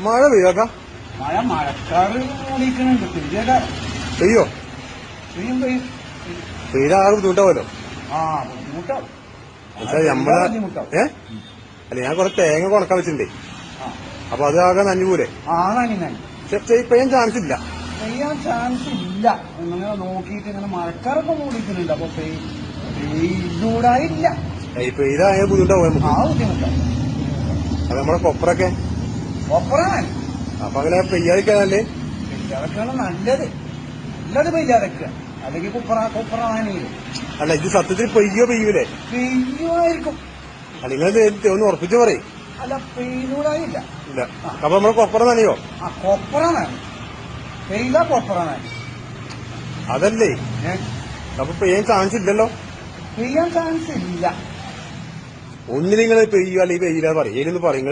മഴ പെയ്യാക്ക മഴക്കാറ് മൂടിക്കുന്നുണ്ട്. പെയ്യോ? പെയ്യും. പെയ്താകെ ബുദ്ധിമുട്ടാവല്ലോ. ബുദ്ധിമുട്ടാവും. നമ്മളെ അല്ല, ഞാൻ കുറെ തേങ്ങ കൊണക്കാൻ വെച്ചിട്ടുണ്ടേ. അപ്പൊ അത് ആകെ നനഞ്ഞുപോലെ. പെയ്യാൻ ചാൻസ് ഇല്ല. പെയ്യാൻ ചാൻസ് ഇല്ല. ഇങ്ങനെ നോക്കിയിട്ട് ഇങ്ങനെ മഴക്കാറൊക്കെ മൂടിക്കുന്നുണ്ട്. അപ്പൊ പെയ്യൂടായില്ല. പെയ്തായ ബുദ്ധിമുട്ടാവും നമുക്ക്. ബുദ്ധിമുട്ടാവും. അത് നമ്മളെ കൊപ്പറൊക്കെ കൊപ്പറാണ്. അപ്പൊ അങ്ങനെ പെയ്യാതിരിക്കാനല്ലേ? പെയ്യാതൊക്കെയാണ് നല്ലത്. പെയ്യാതൊക്കെ അല്ലെങ്കിൽ കൊപ്പറാനില്ല. അല്ല, ഇത് സത്യത്തിൽ പെയ്യൂലേ? പെയ്യുമായിരിക്കും. നിങ്ങൾ ഒന്ന് ഉറപ്പിച്ചു പറയും. അല്ല, പെയ്യൂടായില്ല. ഇല്ല. അപ്പൊ നമ്മളെ കൊപ്പറ നനയോ? കൊപ്പറാണ്. പെയ്ത കൊപ്പറാണ്. അതല്ലേ, അപ്പൊ പെയ്യാൻ ചാൻസ് ഇല്ലല്ലോ. പെയ്യാൻ ചാൻസ് ഇല്ല. ഒന്നിനും നിങ്ങൾ പെയ്യോ അല്ലെങ്കിൽ പെയ്യില്ല പറയും. പറയും